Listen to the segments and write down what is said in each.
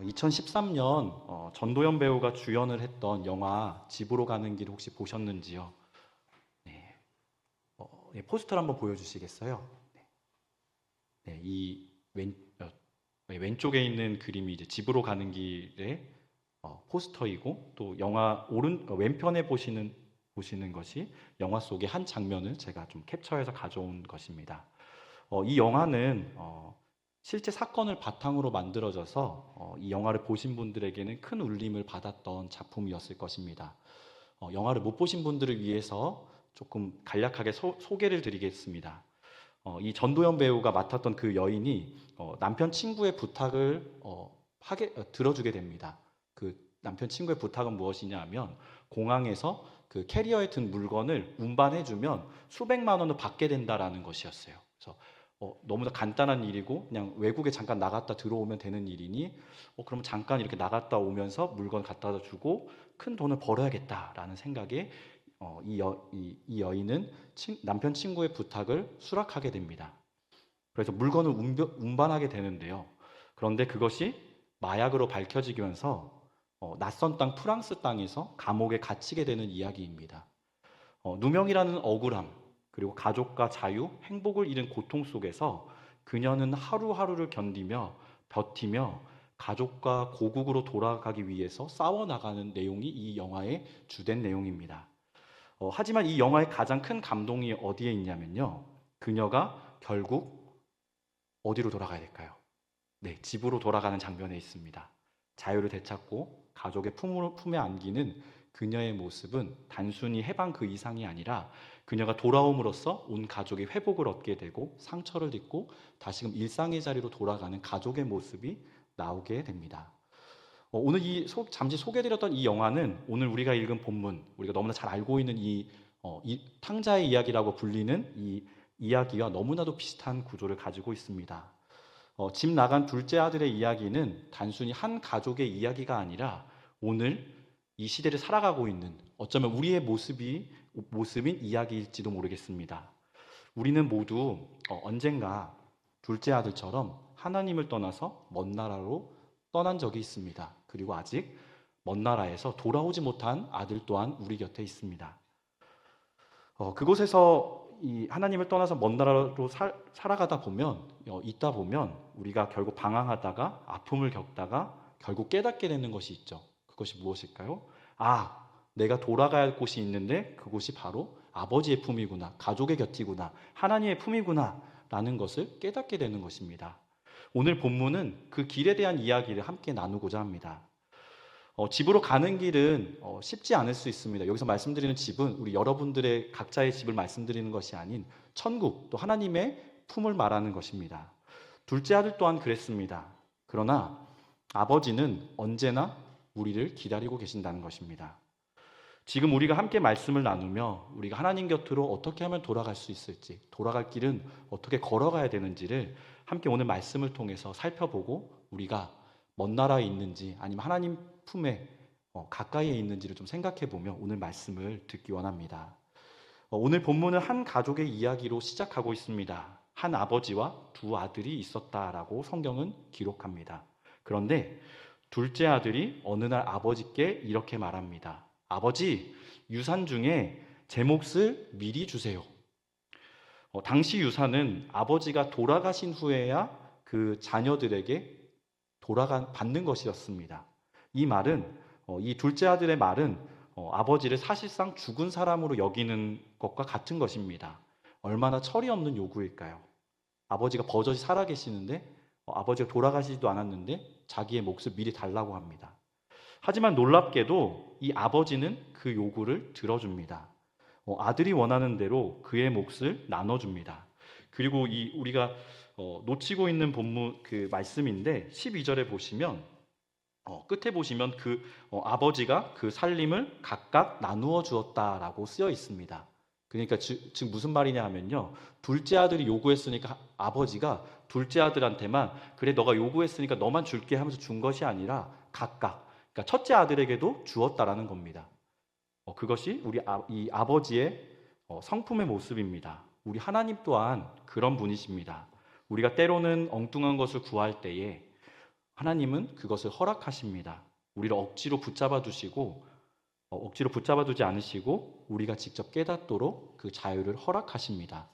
2013년 전도연 배우가 주연을 했던 영화 집으로 가는 길 혹시 보셨는지요? 네. 네, 포스터를 한번 보여주시겠어요? 네. 네, 왼쪽에 있는 그림이 이제 집으로 가는 길의 포스터이고, 또 영화 왼편에 보시는 것이 영화 속의 한 장면을 제가 좀 캡처해서 가져온 것입니다. 이 영화는 실제 사건을 바탕으로 만들어져서 이 영화를 보신 분들에게는 큰 울림을 받았던 작품이었을 것입니다. 영화를 못 보신 분들을 위해서 조금 간략하게 소개를 드리겠습니다. 이 전도연 배우가 맡았던 그 여인이 남편 친구의 부탁을 들어주게 됩니다. 그 남편 친구의 부탁은 무엇이냐 하면, 공항에서 그 캐리어에 든 물건을 운반해주면 수백만 원을 받게 된다라는 것이었어요. 그래서 너무나 간단한 일이고 그냥 외국에 잠깐 나갔다 들어오면 되는 일이니 그럼 잠깐 이렇게 나갔다 오면서 물건 갖다 주고 큰 돈을 벌어야겠다라는 생각에 이 여인은 남편 친구의 부탁을 수락하게 됩니다. 그래서 물건을 운반하게 되는데요. 그런데 그것이 마약으로 밝혀지면서 낯선 땅 프랑스 땅에서 감옥에 갇히게 되는 이야기입니다. 누명이라는 억울함, 그리고 가족과 자유, 행복을 잃은 고통 속에서 그녀는 하루하루를 견디며 버티며 가족과 고국으로 돌아가기 위해서 싸워나가는 내용이 이 영화의 주된 내용입니다. 하지만 이 영화의 가장 큰 감동이 어디에 있냐면요. 그녀가 결국 어디로 돌아가야 될까요? 네, 집으로 돌아가는 장면에 있습니다. 자유를 되찾고 가족의 품에 안기는 그녀의 모습은 단순히 해방 그 이상이 아니라, 그녀가 돌아옴으로써 온 가족이 회복을 얻게 되고 상처를 딛고 다시금 일상의 자리로 돌아가는 가족의 모습이 나오게 됩니다. 오늘 잠시 소개드렸던 이 영화는 오늘 우리가 읽은 본문, 우리가 너무나 잘 알고 있는 이 탕자의 이야기라고 불리는 이 이야기와 너무나도 비슷한 구조를 가지고 있습니다. 집 나간 둘째 아들의 이야기는 단순히 한 가족의 이야기가 아니라 오늘 이 시대를 살아가고 있는, 어쩌면 우리의 모습인 이야기일지도 모르겠습니다. 우리는 모두 언젠가 둘째 아들처럼 하나님을 떠나서 먼 나라로 떠난 적이 있습니다. 그리고 아직 먼 나라에서 돌아오지 못한 아들 또한 우리 곁에 있습니다. 그곳에서 이 하나님을 떠나서 먼 나라로 살아가다 보면, 있다 보면 우리가 결국 방황하다가 아픔을 겪다가 결국 깨닫게 되는 것이 있죠. 그것이 무엇일까요? 내가 돌아가야 할 곳이 있는데 그곳이 바로 아버지의 품이구나, 가족의 곁이구나, 하나님의 품이구나 라는 것을 깨닫게 되는 것입니다. 오늘 본문은 그 길에 대한 이야기를 함께 나누고자 합니다. 집으로 가는 길은 쉽지 않을 수 있습니다. 여기서 말씀드리는 집은 우리 여러분들의 각자의 집을 말씀드리는 것이 아닌 천국, 또 하나님의 품을 말하는 것입니다. 둘째 아들 또한 그랬습니다. 그러나 아버지는 언제나 우리를 기다리고 계신다는 것입니다. 지금 우리가 함께 말씀을 나누며 우리가 하나님 곁으로 어떻게 하면 돌아갈 수 있을지, 돌아갈 길은 어떻게 걸어가야 되는지를 함께 오늘 말씀을 통해서 살펴보고, 우리가 먼 나라에 있는지 아니면 하나님 품에 가까이에 있는지를 좀 생각해 보며 오늘 말씀을 듣기 원합니다. 오늘 본문은 한 가족의 이야기로 시작하고 있습니다. 한 아버지와 두 아들이 있었다라고 성경은 기록합니다. 그런데 둘째 아들이 어느 날 아버지께 이렇게 말합니다. 아버지, 유산 중에 제 몫을 미리 주세요. 당시 유산은 아버지가 돌아가신 후에야 그 자녀들에게 받는 것이었습니다. 이 말은, 이 둘째 아들의 말은 아버지를 사실상 죽은 사람으로 여기는 것과 같은 것입니다. 얼마나 철이 없는 요구일까요? 아버지가 버젓이 살아계시는데, 아버지가 돌아가시지도 않았는데 자기의 몫을 미리 달라고 합니다. 하지만 놀랍게도 이 아버지는 그 요구를 들어줍니다. 아들이 원하는 대로 그의 몫을 나눠줍니다. 그리고 우리가 놓치고 있는 본문 그 말씀인데 12절에 보시면, 끝에 보시면 아버지가 그 살림을 각각 나누어 주었다라고 쓰여 있습니다. 그러니까 즉 무슨 말이냐 하면요, 둘째 아들이 요구했으니까 아버지가 둘째 아들한테만 그래 너가 요구했으니까 너만 줄게 하면서 준 것이 아니라 각각, 그러니까 첫째 아들에게도 주었다라는 겁니다. 그것이 이 아버지의 성품의 모습입니다. 우리 하나님 또한 그런 분이십니다. 우리가 때로는 엉뚱한 것을 구할 때에 하나님은 그것을 허락하십니다. 우리를 억지로 붙잡아 두시고 억지로 붙잡아 두지 않으시고 우리가 직접 깨닫도록 그 자유를 허락하십니다.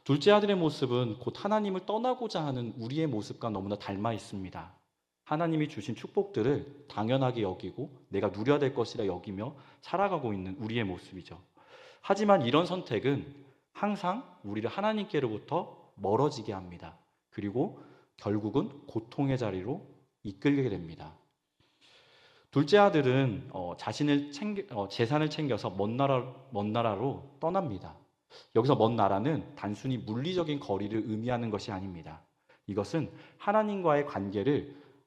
둘째 아들의 모습은 곧 하나님을 떠나고자 하는 우리의 모습과 너무나 닮아 있습니다. 하나님이 주신 축복들을 당연하게 여기고 내가 누려야 될 것이라 여기며 살아가고 있는 우리의 모습이죠. 하지만 이런 선택은 항상 우리를 하나님께로부터 멀어지게 합니다. 그리고 결국은 고통의 자리로 이끌게 됩니다. 둘째 아들은 재산을 챙겨서 먼 나라로 떠납니다. 여기서 먼 나라는 단순히 물리적인 거리를 의미하는 것이 아닙니다. 이것은 하나님과의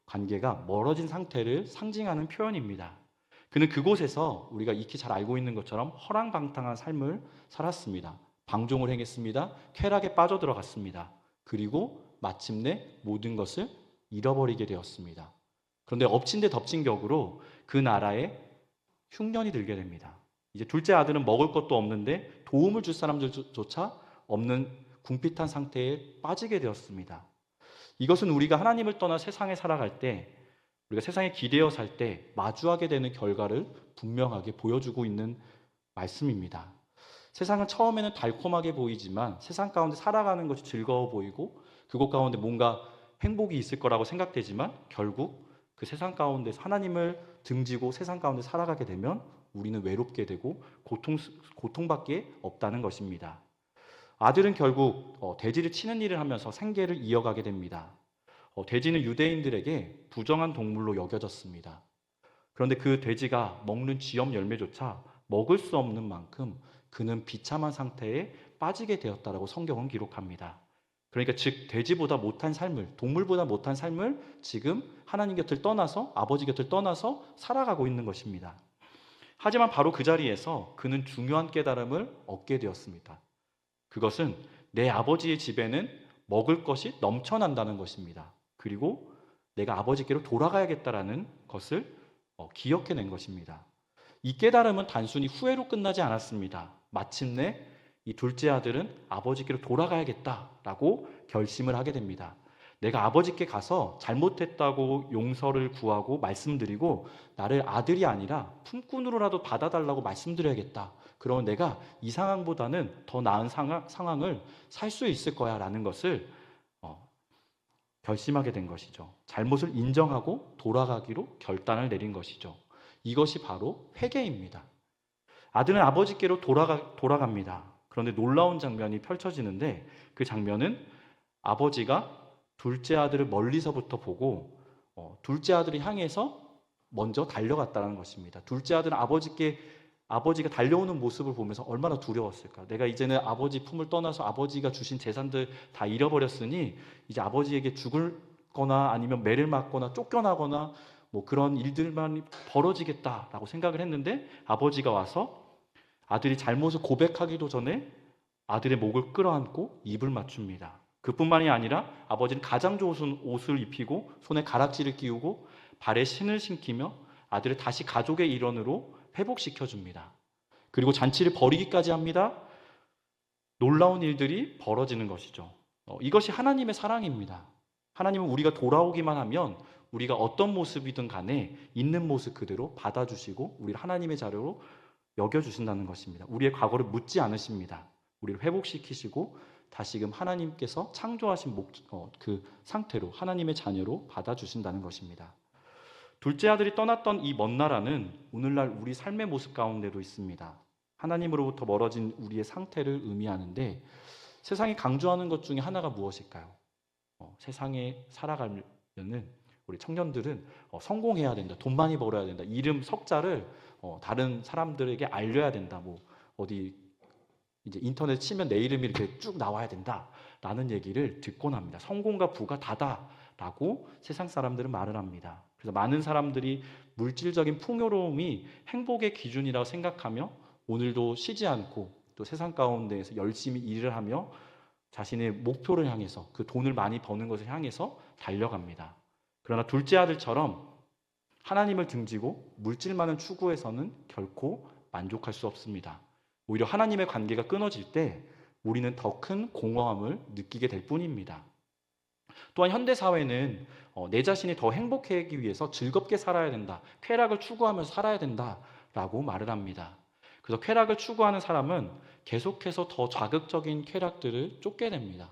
관계가 멀어진 상태를 상징하는 표현입니다. 그는 그곳에서 우리가 익히 잘 알고 있는 것처럼 허랑방탕한 삶을 살았습니다. 방종을 행했습니다. 쾌락에 빠져들어갔습니다. 그리고 마침내 모든 것을 잃어버리게 되었습니다. 그런데 엎친 데 덮친 격으로 그 나라에 흉년이 들게 됩니다. 이제 둘째 아들은 먹을 것도 없는데 도움을 줄 사람들조차 없는 궁핍한 상태에 빠지게 되었습니다. 이것은 우리가 하나님을 떠나 세상에 살아갈 때, 우리가 세상에 기대어 살 때 마주하게 되는 결과를 분명하게 보여주고 있는 말씀입니다. 세상은 처음에는 달콤하게 보이지만 세상 가운데 살아가는 것이 즐거워 보이고 그곳 가운데 뭔가 행복이 있을 거라고 생각되지만 결국 그 세상 가운데서 하나님을 등지고 세상 가운데 살아가게 되면 우리는 외롭게 되고 고통밖에 없다는 것입니다. 아들은 결국 돼지를 치는 일을 하면서 생계를 이어가게 됩니다. 돼지는 유대인들에게 부정한 동물로 여겨졌습니다. 그런데 그 돼지가 먹는 쥐염 열매조차 먹을 수 없는 만큼 그는 비참한 상태에 빠지게 되었다라고 성경은 기록합니다. 그러니까 즉 돼지보다 못한 삶을, 동물보다 못한 삶을 지금 하나님 곁을 떠나서, 아버지 곁을 떠나서 살아가고 있는 것입니다. 하지만 바로 그 자리에서 그는 중요한 깨달음을 얻게 되었습니다. 그것은 내 아버지의 집에는 먹을 것이 넘쳐난다는 것입니다. 그리고 내가 아버지께로 돌아가야겠다라는 것을 기억해낸 것입니다. 이 깨달음은 단순히 후회로 끝나지 않았습니다. 마침내 이 둘째 아들은 아버지께로 돌아가야겠다라고 결심을 하게 됩니다. 내가 아버지께 가서 잘못했다고 용서를 구하고 말씀드리고 나를 아들이 아니라 품꾼으로라도 받아달라고 말씀드려야겠다. 그러면 내가 이 상황보다는 더 나은 상황을 살 수 있을 거야 라는 것을 결심하게 된 것이죠. 잘못을 인정하고 돌아가기로 결단을 내린 것이죠. 이것이 바로 회개입니다. 아들은 아버지께로 돌아갑니다. 그런데 놀라운 장면이 펼쳐지는데 그 장면은 아버지가 둘째 아들을 멀리서부터 보고 둘째 아들을 향해서 먼저 달려갔다는 것입니다. 둘째 아들은 아버지가 달려오는 모습을 보면서 얼마나 두려웠을까. 내가 이제는 아버지 품을 떠나서 아버지가 주신 재산들 다 잃어버렸으니 이제 아버지에게 죽을 거나 아니면 매를 맞거나 쫓겨나거나 뭐 그런 일들만 벌어지겠다라고 생각을 했는데 아버지가 와서 아들이 잘못을 고백하기도 전에 아들의 목을 끌어안고 입을 맞춥니다. 그뿐만이 아니라 아버지는 가장 좋은 옷을 입히고 손에 가락지를 끼우고 발에 신을 신기며 아들을 다시 가족의 일원으로 회복시켜줍니다. 그리고 잔치를 벌이기까지 합니다. 놀라운 일들이 벌어지는 것이죠. 이것이 하나님의 사랑입니다. 하나님은 우리가 돌아오기만 하면 우리가 어떤 모습이든 간에 있는 모습 그대로 받아주시고 우리를 하나님의 자료로 여겨주신다는 것입니다. 우리의 과거를 묻지 않으십니다. 우리를 회복시키시고 다시금 하나님께서 창조하신 그 상태로 하나님의 자녀로 받아주신다는 것입니다. 둘째 아들이 떠났던 이 먼 나라는 오늘날 우리 삶의 모습 가운데도 있습니다. 하나님으로부터 멀어진 우리의 상태를 의미하는데 세상이 강조하는 것 중에 하나가 무엇일까요? 세상에 살아가려는 우리 청년들은 성공해야 된다, 돈 많이 벌어야 된다, 이름 석자를 다른 사람들에게 알려야 된다, 뭐 어디 이제 인터넷 치면 내 이름이 이렇게 쭉 나와야 된다라는 얘기를 듣곤 합니다. 성공과 부가 다다라고 세상 사람들은 말을 합니다. 그래서 많은 사람들이 물질적인 풍요로움이 행복의 기준이라고 생각하며 오늘도 쉬지 않고 또 세상 가운데에서 열심히 일을 하며 자신의 목표를 향해서 그 돈을 많이 버는 것을 향해서 달려갑니다. 그러나 둘째 아들처럼 하나님을 등지고 물질만을 추구해서는 결코 만족할 수 없습니다. 오히려 하나님의 관계가 끊어질 때 우리는 더 큰 공허함을 느끼게 될 뿐입니다. 또한 현대 사회는 내 자신이 더 행복하기 위해서 즐겁게 살아야 된다. 쾌락을 추구하면서 살아야 된다라고 말을 합니다. 그래서 쾌락을 추구하는 사람은 계속해서 더 자극적인 쾌락들을 쫓게 됩니다.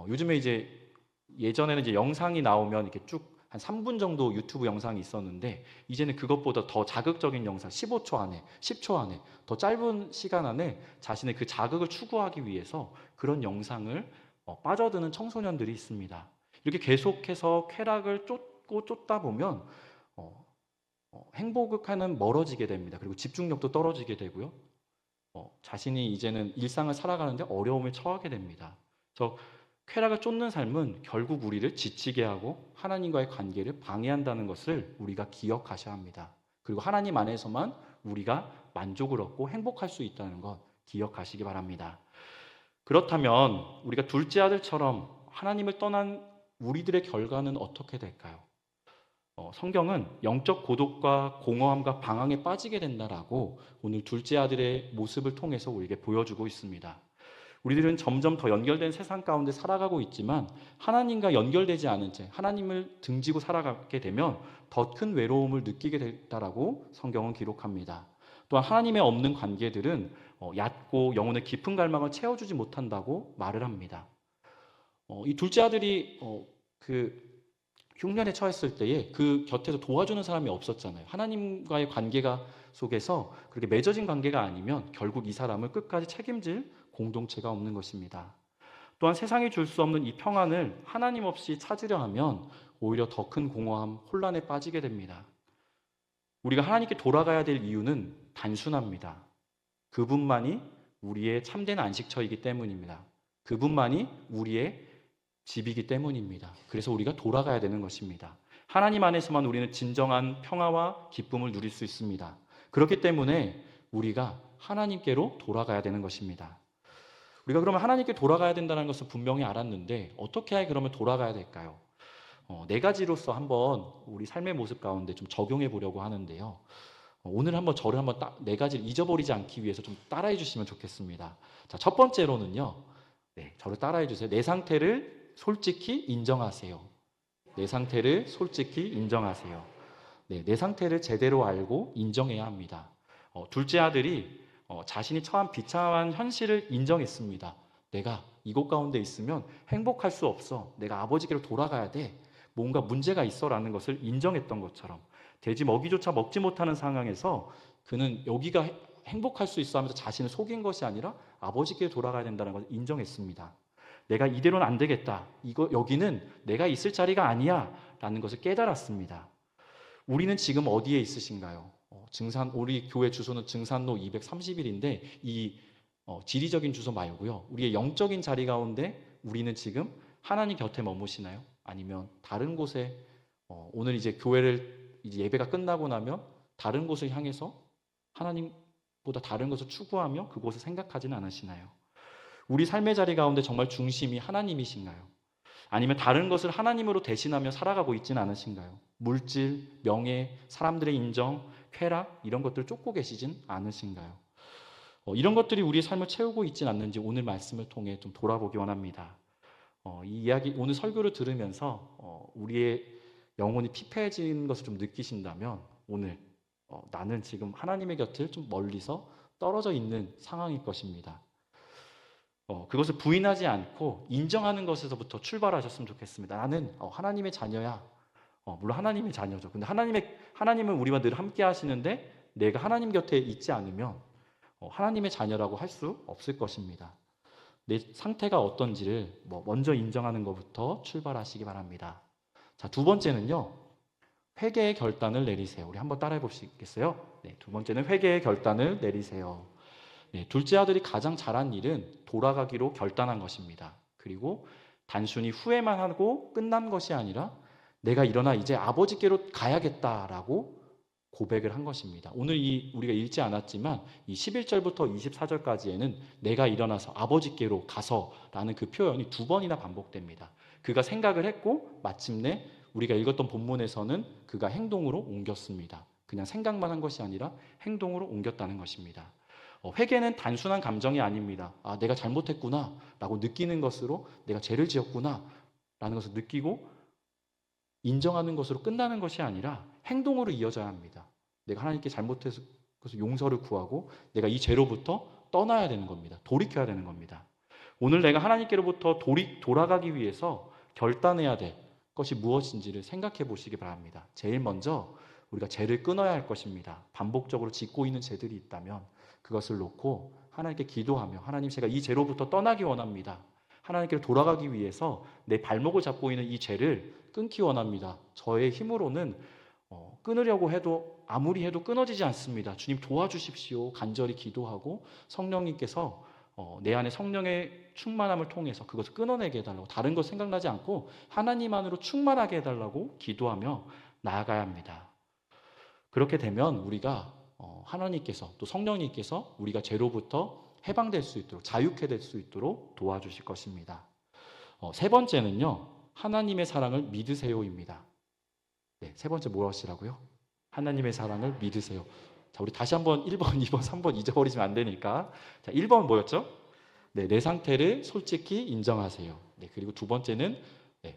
요즘에 이제 예전에는 이제 영상이 나오면 이렇게 쭉 한 3분 정도 유튜브 영상이 있었는데 이제는 그것보다 더 자극적인 영상 15초 안에, 10초 안에 더 짧은 시간 안에 자신의 그 자극을 추구하기 위해서 그런 영상을 빠져드는 청소년들이 있습니다. 이렇게 계속해서 쾌락을 쫓다 보면 행복과는 멀어지게 됩니다. 그리고 집중력도 떨어지게 되고요. 자신이 이제는 일상을 살아가는데 어려움에 처하게 됩니다. 그래서 쾌락을 쫓는 삶은 결국 우리를 지치게 하고 하나님과의 관계를 방해한다는 것을 우리가 기억하셔야 합니다. 그리고 하나님 안에서만 우리가 만족을 얻고 행복할 수 있다는 것 기억하시기 바랍니다. 그렇다면 우리가 둘째 아들처럼 하나님을 떠난 우리들의 결과는 어떻게 될까요? 성경은 영적 고독과 공허함과 방황에 빠지게 된다라고 오늘 둘째 아들의 모습을 통해서 우리에게 보여주고 있습니다. 우리들은 점점 더 연결된 세상 가운데 살아가고 있지만 하나님과 연결되지 않은 채 하나님을 등지고 살아가게 되면 더 큰 외로움을 느끼게 된다라고 성경은 기록합니다. 또한 하나님의 없는 관계들은 얕고 영혼의 깊은 갈망을 채워주지 못한다고 말을 합니다. 이 둘째 아들이 그 흉년에 처했을 때에 그 곁에서 도와주는 사람이 없었잖아요. 하나님과의 관계가 속에서 그렇게 맺어진 관계가 아니면 결국 이 사람을 끝까지 책임질 공동체가 없는 것입니다. 또한 세상이 줄 수 없는 이 평안을 하나님 없이 찾으려 하면 오히려 더 큰 공허함, 혼란에 빠지게 됩니다. 우리가 하나님께 돌아가야 될 이유는 단순합니다. 그분만이 우리의 참된 안식처이기 때문입니다. 그분만이 우리의 집이기 때문입니다. 그래서 우리가 돌아가야 되는 것입니다. 하나님 안에서만 우리는 진정한 평화와 기쁨을 누릴 수 있습니다. 그렇기 때문에 우리가 하나님께로 돌아가야 되는 것입니다. 우리가 그러면 하나님께 돌아가야 된다는 것을 분명히 알았는데 어떻게 해야 그러면 돌아가야 될까요? 네 가지로서 한번 우리 삶의 모습 가운데 좀 적용해 보려고 하는데요. 오늘 한번 저를 한번 네 가지를 잊어버리지 않기 위해서 좀 따라해 주시면 좋겠습니다. 자, 첫 번째로는요. 네, 저를 따라해 주세요. 내 상태를 솔직히 인정하세요. 내 상태를 솔직히 인정하세요. 네, 내 상태를 제대로 알고 인정해야 합니다. 둘째 아들이 자신이 처한 비참한 현실을 인정했습니다. 내가 이곳 가운데 있으면 행복할 수 없어. 내가 아버지께로 돌아가야 돼. 뭔가 문제가 있어라는 것을 인정했던 것처럼 돼지 먹이조차 먹지 못하는 상황에서 그는 여기가 행복할 수 있어 하면서 자신을 속인 것이 아니라 아버지께 돌아가야 된다는 것을 인정했습니다. 내가 이대로는 안 되겠다. 여기는 내가 있을 자리가 아니야. 라는 것을 깨달았습니다. 우리는 지금 어디에 있으신가요? 우리 교회 주소는 증산로 230일인데 이 지리적인 주소 말고요. 우리의 영적인 자리 가운데 우리는 지금 하나님 곁에 머무시나요? 아니면 다른 곳에 오늘 이제 교회를 이제 예배가 끝나고 나면 다른 곳을 향해서 하나님보다 다른 것을 추구하며 그곳을 생각하지는 않으시나요? 우리 삶의 자리 가운데 정말 중심이 하나님이신가요? 아니면 다른 것을 하나님으로 대신하며 살아가고 있지는 않으신가요? 물질, 명예, 사람들의 인정, 쾌락 이런 것들을 쫓고 계시진 않으신가요? 이런 것들이 우리의 삶을 채우고 있진 않는지 오늘 말씀을 통해 좀 돌아보기 원합니다. 이 이야기 오늘 설교를 들으면서 우리의 영혼이 피폐해지는 것을 좀 느끼신다면 오늘 나는 지금 하나님의 곁을 좀 멀리서 떨어져 있는 상황일 것입니다. 그것을 부인하지 않고 인정하는 것에서부터 출발하셨으면 좋겠습니다. 나는 하나님의 자녀야. 물론 하나님의 자녀죠. 근데 하나님은 우리와 늘 함께 하시는데 내가 하나님 곁에 있지 않으면 하나님의 자녀라고 할 수 없을 것입니다. 내 상태가 어떤지를 먼저 인정하는 것부터 출발하시기 바랍니다. 자, 두 번째는요. 회개의 결단을 내리세요. 우리 한번 따라해 보시겠어요? 네, 두 번째는 회개의 결단을 내리세요. 네, 둘째 아들이 가장 잘한 일은 돌아가기로 결단한 것입니다. 그리고 단순히 후회만 하고 끝난 것이 아니라 내가 일어나 이제 아버지께로 가야겠다라고 고백을 한 것입니다. 오늘 우리가 읽지 않았지만 이 11절부터 24절까지에는 내가 일어나서 아버지께로 가서라는 그 표현이 두 번이나 반복됩니다. 그가 생각을 했고 마침내 우리가 읽었던 본문에서는 그가 행동으로 옮겼습니다. 그냥 생각만 한 것이 아니라 행동으로 옮겼다는 것입니다. 회개는 단순한 감정이 아닙니다. 아, 내가 잘못했구나 라고 느끼는 것으로 내가 죄를 지었구나 것을 느끼고 인정하는 것으로 끝나는 것이 아니라 행동으로 이어져야 합니다. 내가 하나님께 잘못해서 용서를 구하고 내가 이 죄로부터 떠나야 되는 겁니다. 돌이켜야 되는 겁니다. 오늘 내가 하나님께로부터 돌아가기 위해서 결단해야 될 것이 무엇인지를 생각해 보시기 바랍니다. 제일 먼저 우리가 죄를 끊어야 할 것입니다. 반복적으로 짓고 있는 죄들이 있다면 그것을 놓고 하나님께 기도하며 하나님, 제가 이 죄로부터 떠나기 원합니다. 하나님께로 돌아가기 위해서 내 발목을 잡고 있는 이 죄를 끊기 원합니다. 저의 힘으로는 끊으려고 해도 아무리 해도 끊어지지 않습니다. 주님 도와주십시오. 간절히 기도하고 성령님께서 내 안에 성령의 충만함을 통해서 그것을 끊어내게 해달라고, 다른 것 생각나지 않고 하나님 안으로 충만하게 해달라고 기도하며 나아가야 합니다. 그렇게 되면 우리가 하나님께서 또 성령님께서 우리가 죄로부터 해방될 수 있도록, 자유케 될 수 있도록 도와주실 것입니다. 세 번째는요, 하나님의 사랑을 믿으세요입니다. 네, 세 번째 무엇이라고요? 하나님의 사랑을 믿으세요. 자, 우리 다시 한번 1번, 2번, 3번 잊어버리시면 안 되니까. 자, 1번 뭐였죠? 네, 내 상태를 솔직히 인정하세요. 네, 그리고 두 번째는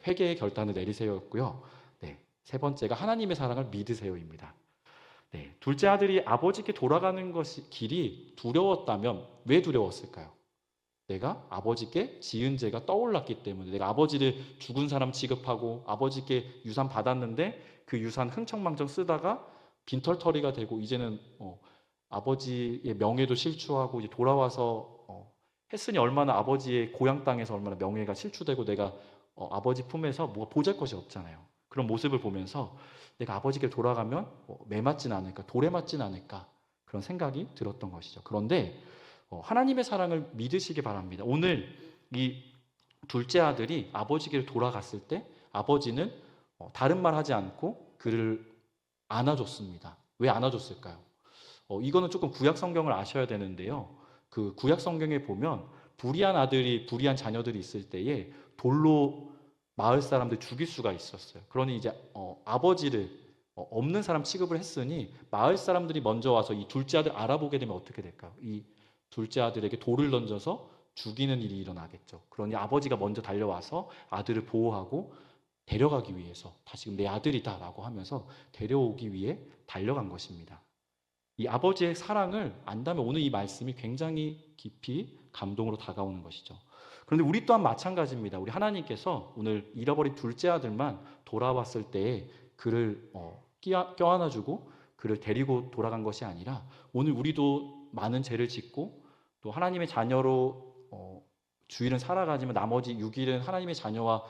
회개의 결단을 내리세요였고요. 네, 세 번째가 하나님의 사랑을 믿으세요입니다. 네, 둘째 아들이 아버지께 돌아가는 것이 길이 두려웠다면 왜 두려웠을까요? 내가 아버지께 지은 죄가 떠올랐기 때문에, 내가 아버지를 죽은 사람 취급하고 아버지께 유산 받았는데 그 유산 흥청망청 쓰다가 빈털터리가 되고 이제는 아버지의 명예도 실추하고 이제 돌아와서 했으니 얼마나 아버지의 고향 땅에서 얼마나 명예가 실추되고 내가 아버지 품에서 뭐가 보잘것이 없잖아요. 그런 모습을 보면서 내가 아버지께 돌아가면 매 맞진 않을까, 돌에 맞진 않을까, 그런 생각이 들었던 것이죠. 그런데 하나님의 사랑을 믿으시기 바랍니다. 오늘 이 둘째 아들이 아버지께 돌아갔을 때 아버지는 다른 말 하지 않고 그를 안아줬습니다. 왜 안아줬을까요? 이거는 조금 구약 성경을 아셔야 되는데요. 그 구약 성경에 보면 불의한 자녀들이 있을 때에 돌로 마을 사람들 죽일 수가 있었어요. 그러니 이제 아버지를 없는 사람 취급을 했으니 마을 사람들이 먼저 와서 이 둘째 아들 알아보게 되면 어떻게 될까요? 이 둘째 아들에게 돌을 던져서 죽이는 일이 일어나겠죠. 그러니 아버지가 먼저 달려와서 아들을 보호하고 데려가기 위해서, 다시금 내 아들이다라고 하면서 데려오기 위해 달려간 것입니다. 이 아버지의 사랑을 안다면 오늘 이 말씀이 굉장히 깊이 감동으로 다가오는 것이죠. 그런데 우리 또한 마찬가지입니다. 우리 하나님께서 오늘 잃어버린 둘째 아들만 돌아왔을 때에 그를 껴안아주고 그를 데리고 돌아간 것이 아니라 오늘 우리도 많은 죄를 짓고 또 하나님의 자녀로 주일은 살아가지만 나머지 6일은 하나님의 자녀와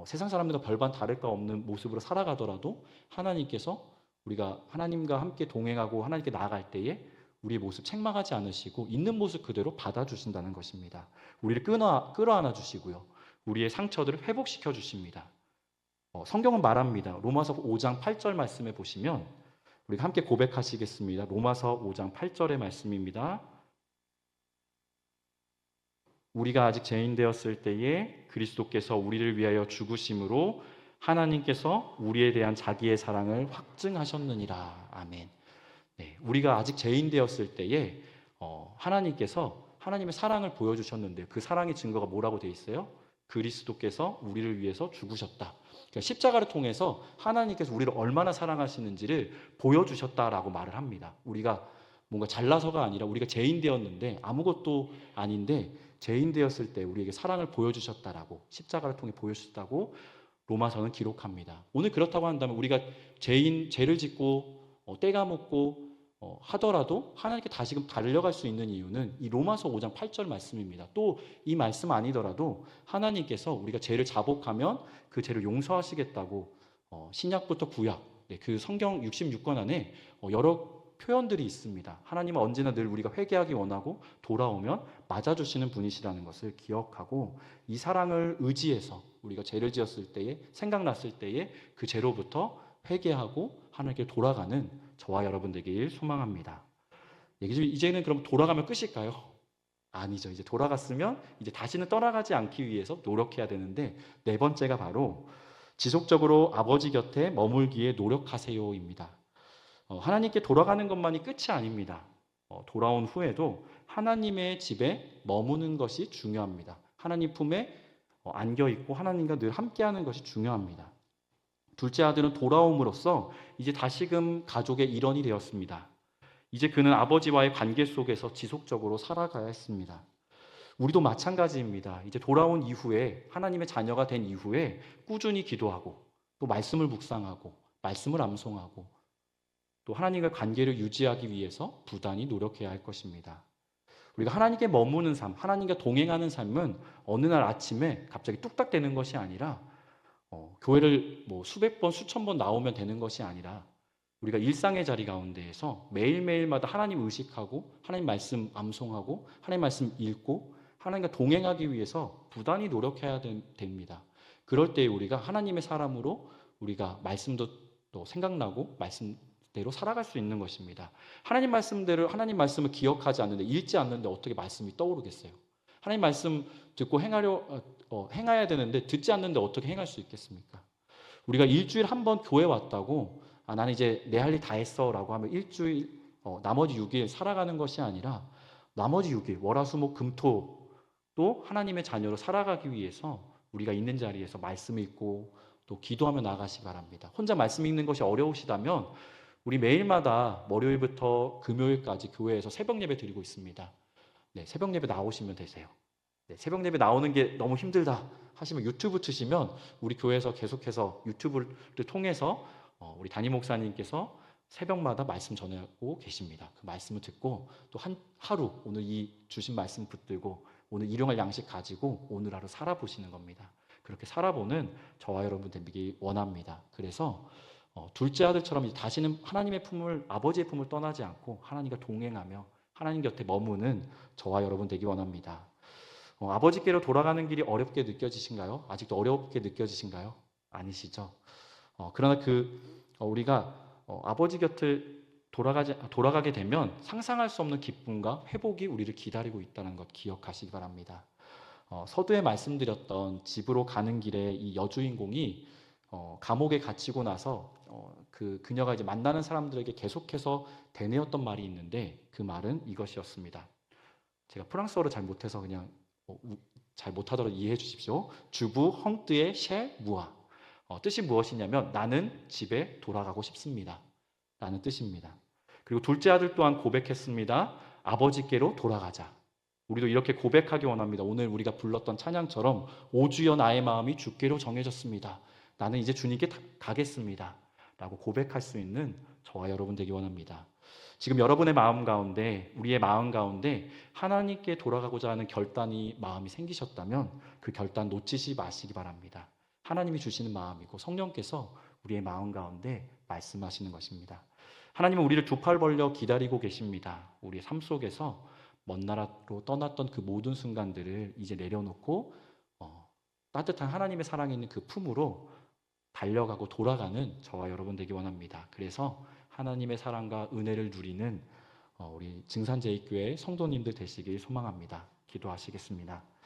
세상 사람들과 별반 다를 바 없는 모습으로 살아가더라도 하나님께서 우리가 하나님과 함께 동행하고 하나님께 나아갈 때에 우리의 모습 책망하지 않으시고 있는 모습 그대로 받아주신다는 것입니다. 우리를 끌어안아 주시고요. 우리의 상처들을 회복시켜 주십니다. 성경은 말합니다. 로마서 5장 8절 말씀에 보시면 우리가 함께 고백하시겠습니다. 로마서 5장 8절의 말씀입니다. 우리가 아직 죄인 되었을 때에 그리스도께서 우리를 위하여 죽으심으로 하나님께서 우리에 대한 자기의 사랑을 확증하셨느니라. 아멘. 네, 우리가 아직 죄인 되었을 때에 하나님께서 하나님의 사랑을 보여주셨는데 그 사랑의 증거가 뭐라고 돼 있어요? 그리스도께서 우리를 위해서 죽으셨다. 그러니까 십자가를 통해서 하나님께서 우리를 얼마나 사랑하시는지를 보여주셨다라고 말을 합니다. 우리가 뭔가 잘나서가 아니라 우리가 죄인 되었는데 아무것도 아닌데 죄인 되었을 때 우리에게 사랑을 보여주셨다라고, 십자가를 통해 보여주셨다고 로마서는 기록합니다. 오늘 그렇다고 한다면 우리가 죄를 짓고 때가 묻고 하더라도 하나님께 다시금 달려갈 수 있는 이유는 이 로마서 5장 8절 말씀입니다. 또 이 말씀 아니더라도 하나님께서 우리가 죄를 자복하면 그 죄를 용서하시겠다고 신약부터 구약, 그 성경 66권 안에 여러 표현들이 있습니다. 하나님은 언제나 늘 우리가 회개하기 원하고 돌아오면 맞아주시는 분이시라는 것을 기억하고 이 사랑을 의지해서 우리가 죄를 지었을 때에, 생각났을 때에 그 죄로부터 회개하고 하나님께 돌아가는 저와 여러분 되길 소망합니다. 이제는 그럼 돌아가면 끝일까요? 아니죠. 이제 돌아갔으면 이제 다시는 떠나가지 않기 위해서 노력해야 되는데 네 번째가 바로 지속적으로 아버지 곁에 머물기에 노력하세요입니다. 하나님께 돌아가는 것만이 끝이 아닙니다. 돌아온 후에도 하나님의 집에 머무는 것이 중요합니다. 하나님 품에 안겨 있고 하나님과 늘 함께하는 것이 중요합니다. 둘째 아들은 돌아옴으로써 이제 다시금 가족의 일원이 되었습니다. 이제 그는 아버지와의 관계 속에서 지속적으로 살아가야 했습니다. 우리도 마찬가지입니다. 이제 돌아온 이후에 하나님의 자녀가 된 이후에 꾸준히 기도하고 또 말씀을 묵상하고 말씀을 암송하고 또 하나님과 관계를 유지하기 위해서 부단히 노력해야 할 것입니다. 우리가 하나님께 머무는 삶, 하나님과 동행하는 삶은 어느 날 아침에 갑자기 뚝딱 되는 것이 아니라 교회를 뭐 수백 번, 수천 번 나오면 되는 것이 아니라 우리가 일상의 자리 가운데에서 매일매일마다 하나님 의식하고 하나님 말씀 암송하고 하나님 말씀 읽고 하나님과 동행하기 위해서 부단히 노력해야 됩니다. 그럴 때 우리가 하나님의 사람으로 우리가 말씀도 또 생각나고 말씀대로 살아갈 수 있는 것입니다. 하나님 말씀대로 하나님 말씀을 기억하지 않는데 읽지 않는데 어떻게 말씀이 떠오르겠어요? 하나님 말씀 듣고 행해야 되는데 듣지 않는데 어떻게 행할 수 있겠습니까? 우리가 일주일 한 번 교회 왔다고 나는 이제 내 할 일 다 했어라고 하면 일주일 나머지 6일 살아가는 것이 아니라 나머지 6일 월화수목 금토 또 하나님의 자녀로 살아가기 위해서 우리가 있는 자리에서 말씀 읽고 또 기도하며 나가시 바랍니다. 혼자 말씀 읽는 것이 어려우시다면 우리 매일마다 월요일부터 금요일까지 교회에서 새벽 예배 드리고 있습니다. 네, 새벽 예배 나오시면 되세요. 네, 새벽 예배 나오는 게 너무 힘들다 하시면 유튜브 트시면 우리 교회에서 계속해서 유튜브를 통해서 우리 담임 목사님께서 새벽마다 말씀 전하고 계십니다. 그 말씀을 듣고 또 하루 오늘 이 주신 말씀 붙들고 오늘 일용할 양식 가지고 오늘 하루 살아보시는 겁니다. 그렇게 살아보는 저와 여러분 되기 원합니다. 그래서 둘째 아들처럼 이제 다시는 하나님의 품을 아버지의 품을 떠나지 않고 하나님과 동행하며 하나님 곁에 머무는 저와 여러분 되기 원합니다. 아버지께로 돌아가는 길이 어렵게 느껴지신가요? 아직도 어렵게 느껴지신가요? 아니시죠? 그러나 우리가 아버지 곁을 돌아가게 되면 상상할 수 없는 기쁨과 회복이 우리를 기다리고 있다는 것 기억하시기 바랍니다. 서두에 말씀드렸던 집으로 가는 길에 이 여주인공이 감옥에 갇히고 나서 그녀가 이제 만나는 사람들에게 계속해서 되뇌었던 말이 있는데 그 말은 이것이었습니다. 제가 프랑스어를 잘 못해서 그냥 잘 못하도록 이해해 주십시오. 주부 헝뜨의 셰 무아. 뜻이 무엇이냐면 나는 집에 돌아가고 싶습니다. 라는 뜻입니다. 그리고 둘째 아들 또한 고백했습니다. 아버지께로 돌아가자. 우리도 이렇게 고백하기 원합니다. 오늘 우리가 불렀던 찬양처럼 오 주여 나의 마음이 주께로 정해졌습니다. 나는 이제 주님께 가겠습니다. 라고 고백할 수 있는 저와 여러분 되기 원합니다. 지금 여러분의 마음 가운데 우리의 마음 가운데 하나님께 돌아가고자 하는 마음이 생기셨다면 그 결단 놓치지 마시기 바랍니다. 하나님이 주시는 마음이고 성령께서 우리의 마음 가운데 말씀하시는 것입니다. 하나님은 우리를 두 팔 벌려 기다리고 계십니다. 우리의 삶 속에서 먼 나라로 떠났던 그 모든 순간들을 이제 내려놓고 따뜻한 하나님의 사랑이 있는 그 품으로 달려가고 돌아가는 저와 여러분 되기 원합니다. 그래서 하나님의 사랑과 은혜를 누리는 우리 증산제일교회 성도님들 되시길 소망합니다. 기도하시겠습니다.